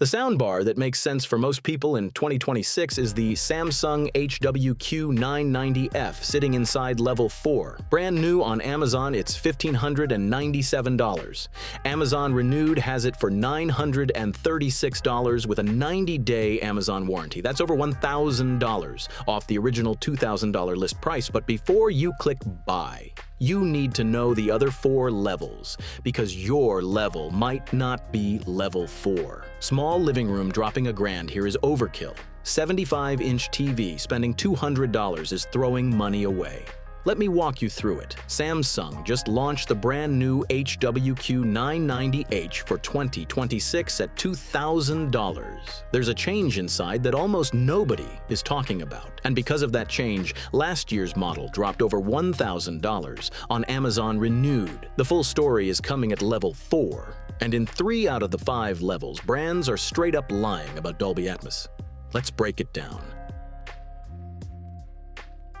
The soundbar that makes sense for most people in 2026 is the Samsung HW-Q990F, sitting inside level 4. Brand new on Amazon, it's $1,597. Amazon Renewed has it for $936 with a 90-day Amazon warranty. That's over $1,000 off the original $2,000 list price. But before you click buy, you need to know the other 4 levels, because your level might not be level 4. Small living room dropping $1,000 here is overkill. 75-inch TV spending $200 is throwing money away. Let me walk you through it. Samsung just launched the brand new HW-Q990H for 2026 at $2,000. There's a change inside that almost nobody is talking about. And because of that change, last year's model dropped over $1,000 on Amazon Renewed. The full story is coming at level 4. And in 3 out of the 5 levels, brands are straight up lying about Dolby Atmos. Let's break it down.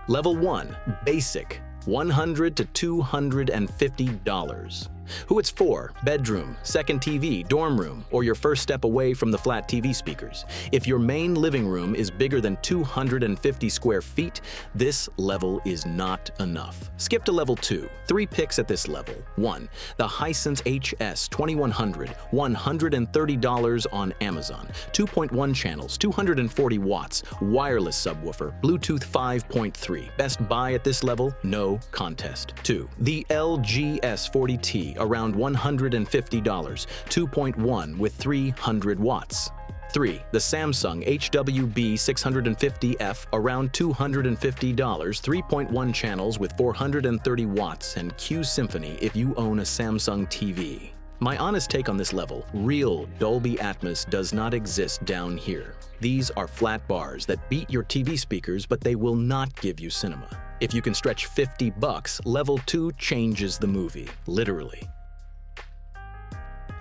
Level 1, Basic, $100 to $250. Who it's for: bedroom, second TV, dorm room, or your first step away from the flat TV speakers. If your main living room is bigger than 250 square feet, this level is not enough. Skip to level 2. 3 picks at this level. 1. The Hisense HS2100, $130 on Amazon. 2.1 channels, 240 watts, wireless subwoofer, Bluetooth 5.3. Best buy at this level? No contest. 2. The LG S40T, around $150, 2.1 with 300 watts. 3. The Samsung HW-B650F, around $250, 3.1 channels with 430 watts, and Q Symphony if you own a Samsung TV. My honest take on this level: real Dolby Atmos does not exist down here. These are flat bars that beat your TV speakers, but they will not give you cinema. If you can stretch $50, level 2 changes the movie, literally.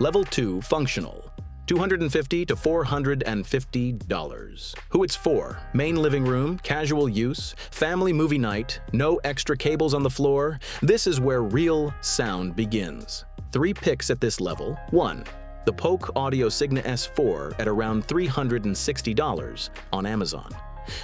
Level 2, Functional, $250 to $450. Who it's for: main living room, casual use, family movie night, no extra cables on the floor. This is where real sound begins. 3 picks at this level. 1. The Polk Audio Signa S4 at around $360 on Amazon.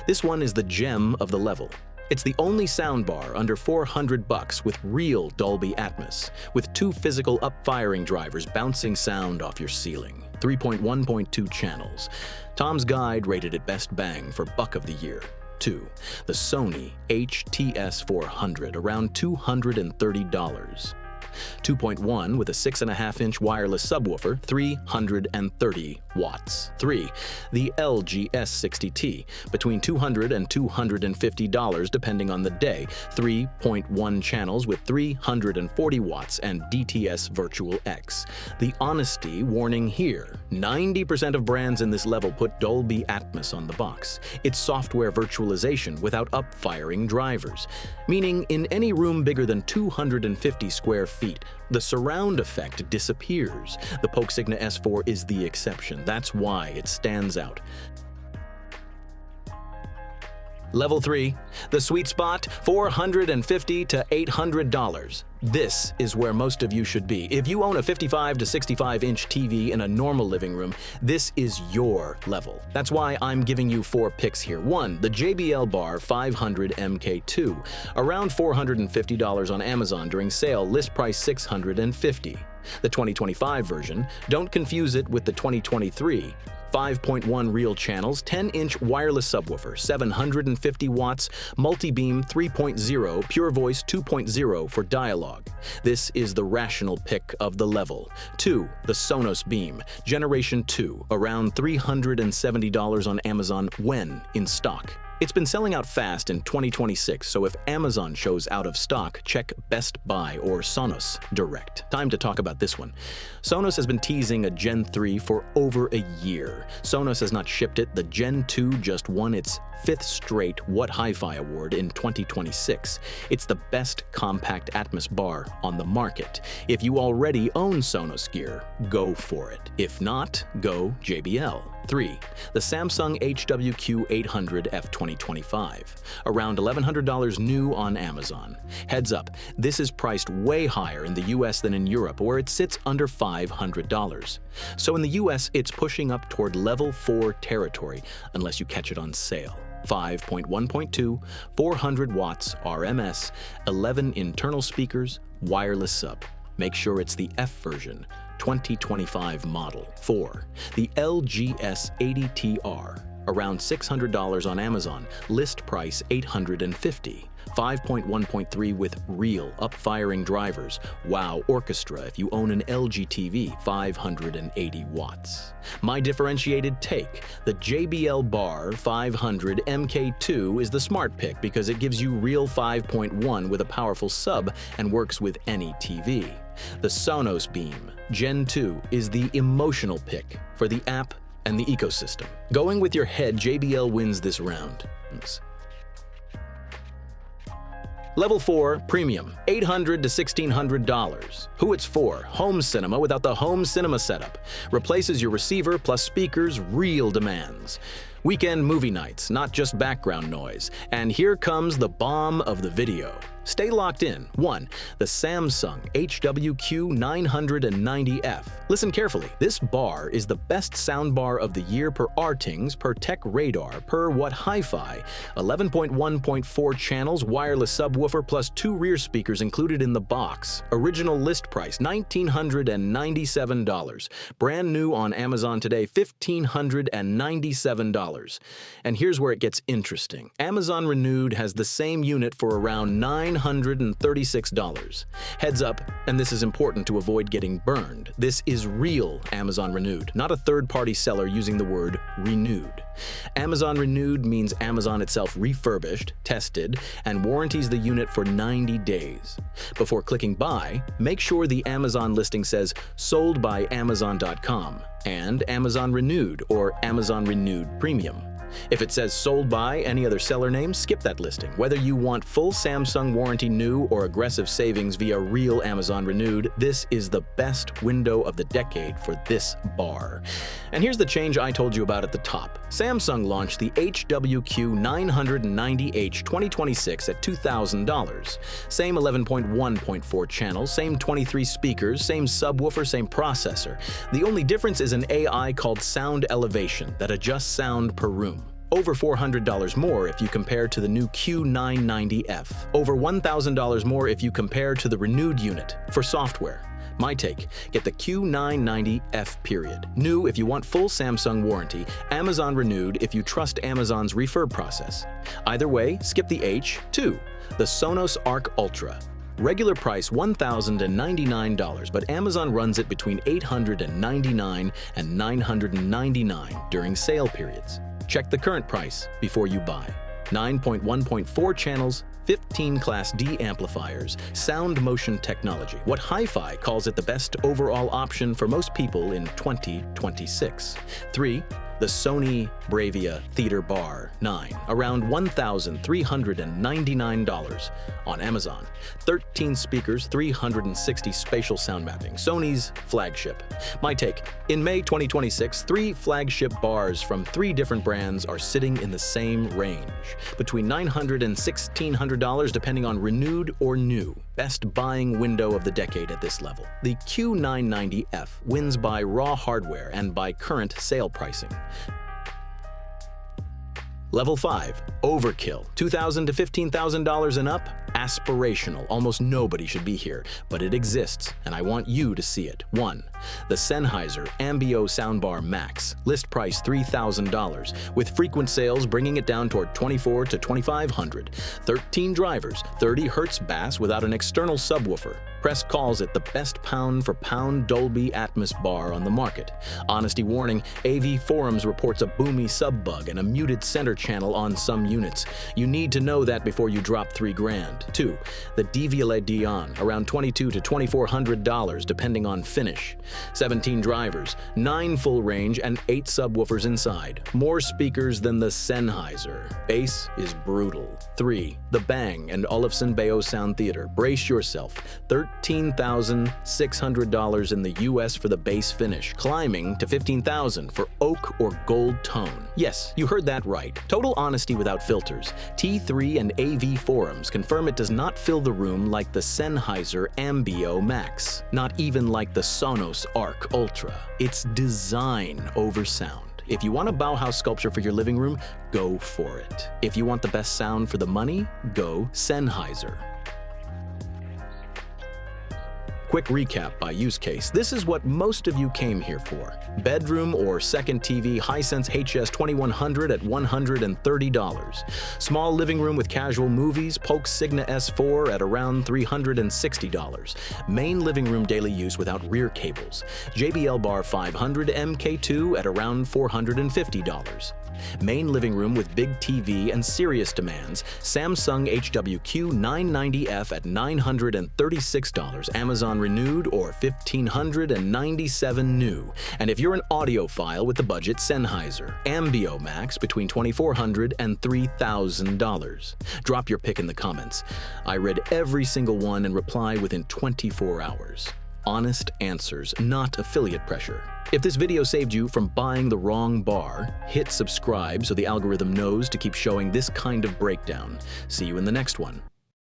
This one is the gem of the level. It's the only soundbar under $400 with real Dolby Atmos, with 2 physical up-firing drivers bouncing sound off your ceiling. 3.1.2 channels. Tom's Guide rated it best bang for Buck of the Year. 2. The Sony HTS400, around $230. 2.1 with a 6.5-inch wireless subwoofer, 330 watts. 3. The LG S60T, between $200 and $250 depending on the day, 3.1 channels with 340 watts and DTS Virtual X. The honesty warning here: 90% of brands in this level put Dolby Atmos on the box. It's software virtualization without up-firing drivers, meaning in any room bigger than 250 square feet, the surround effect disappears. The Polk Signa S4 is the exception. That's why it stands out. Level 3, the sweet spot, $450 to $800. This is where most of you should be. If you own a 55 to 65-inch TV in a normal living room, this is your level. That's why I'm giving you 4 picks here. 1. The JBL Bar 500 MK2, around $450 on Amazon during sale, list price $650. The 2025 version, don't confuse it with the 2023. 5.1 real channels, 10-inch wireless subwoofer, 750 watts, multi-beam 3.0, pure voice 2.0 for dialogue. This is the rational pick of the level. 2. The Sonos Beam, Generation 2, around $370 on Amazon when in stock. It's been selling out fast in 2026, so if Amazon shows out of stock, check Best Buy or Sonos Direct. Time to talk about this one. Sonos has been teasing a Gen 3 for over a year. Sonos has not shipped it. The Gen 2 just won its 5th straight What Hi-Fi Award in 2026. It's the best compact Atmos bar on the market. If you already own Sonos gear, go for it. If not, go JBL. 3. The Samsung HW-Q990F 2025, around $1,100 new on Amazon. Heads up, this is priced way higher in the US than in Europe, where it sits under $500. So in the US, it's pushing up toward level 4 territory, unless you catch it on sale. 5.1.2, 400 watts RMS, 11 internal speakers, wireless sub. Make sure it's the F version, 2025 model. 4. The LGS 80TR, around $600 on Amazon, list price $850. 5.1.3 with real up-firing drivers. Wow Orchestra if you own an LG TV, 580 watts. My differentiated take, the JBL Bar 500 MK2 is the smart pick because it gives you real 5.1 with a powerful sub and works with any TV. The Sonos Beam Gen 2 is the emotional pick for the app and the ecosystem. Going with your head, JBL wins this round. Level 4, Premium, $800 to $1,600. Who it's for? Home cinema without the home cinema setup. Replaces your receiver plus speakers, real demands. Weekend movie nights, not just background noise. And here comes the bomb of the video. Stay locked in. 1. The Samsung HW-Q990F. Listen carefully. This bar is the best soundbar of the year per Rtings, per Tech Radar, per What Hi-Fi. 11.1.4 channels, wireless subwoofer plus 2 rear speakers included in the box. Original list price, $1,997. Brand new on Amazon today, $1,597. And here's where it gets interesting. Amazon Renewed has the same unit for around $936. Heads up, and this is important to avoid getting burned. This is real Amazon Renewed, not a third-party seller using the word renewed. Amazon Renewed means Amazon itself refurbished, tested, and warranties the unit for 90 days. Before clicking buy, make sure the Amazon listing says sold by Amazon.com and Amazon Renewed or Amazon Renewed Premium. If it says sold by any other seller name, skip that listing. Whether you want full Samsung warranty new or aggressive savings via real Amazon Renewed, this is the best window of the decade for this bar. And here's the change I told you about at the top. Samsung launched the HW-Q990H 2026 at $2,000. Same 11.1.4 channels, same 23 speakers, same subwoofer, same processor. The only difference is an AI called Sound Elevation that adjusts sound per room. Over $400 more if you compare to the new Q990F. Over $1,000 more if you compare to the Renewed unit. For software, my take, get the Q990F period. New if you want full Samsung warranty, Amazon Renewed if you trust Amazon's refurb process. Either way, skip the H. 2. The Sonos Arc Ultra. Regular price $1,099, but Amazon runs it between $899 and $999 during sale periods. Check the current price before you buy. 9.1.4 channels, 15 Class D amplifiers, sound motion technology. What Hi-Fi calls it the best overall option for most people in 2026. 3. The Sony Bravia Theater Bar 9, around $1,399 on Amazon. 13 speakers, 360 spatial sound mapping, Sony's flagship. My take, in May 2026, 3 flagship bars from 3 different brands are sitting in the same range, between $900 and $1,600 depending on Renewed or new. Best buying window of the decade at this level. The Q990F wins by raw hardware and by current sale pricing. Level 5, Overkill, $2,000 to $15,000 and up, aspirational. Almost nobody should be here, but it exists, and I want you to see it. 1. The Sennheiser Ambio Soundbar Max, list price $3,000, with frequent sales bringing it down toward $2,400 to $2,500. 13 drivers, 30 Hz bass without an external subwoofer. Press calls it the best pound-for-pound Dolby Atmos bar on the market. Honesty warning, AV Forums reports a boomy sub bug and a muted center channel on some units. You need to know that before you drop $3,000. equipment. 2. The Devialet Dion, around $2,200 to $2,400 depending on finish. 17 drivers, 9 full range, and 8 subwoofers inside. More speakers than the Sennheiser. Bass is brutal. 3. The Bang and Olufsen Bayo Sound Theater. Brace yourself. $13,600 in the US for the bass finish, climbing to $15,000 for oak or gold tone. Yes, you heard that right. Total honesty without filters. T3 and AV forums confirm it does not fill the room like the Sennheiser Ambio Max, not even like the Sonos Arc Ultra. It's design over sound. If you want a Bauhaus sculpture for your living room, go for it. If you want the best sound for the money, go Sennheiser. Quick recap by use case. This is what most of you came here for. Bedroom or second TV Hisense HS2100 at $130. Small living room with casual movies, Polk Signa S4 at around $360. Main living room daily use without rear cables. JBL Bar 500 MK2 at around $450. Main living room with big TV and serious demands, Samsung HW-Q990F at $936, Amazon Renewed or $1,597 new. And if you're an audiophile with the budget, Sennheiser, Ambio Max between $2,400 and $3,000. Drop your pick in the comments. I read every single one and reply within 24 hours. Honest answers, not affiliate pressure. If this video saved you from buying the wrong bar, hit subscribe so the algorithm knows to keep showing this kind of breakdown. See you in the next one.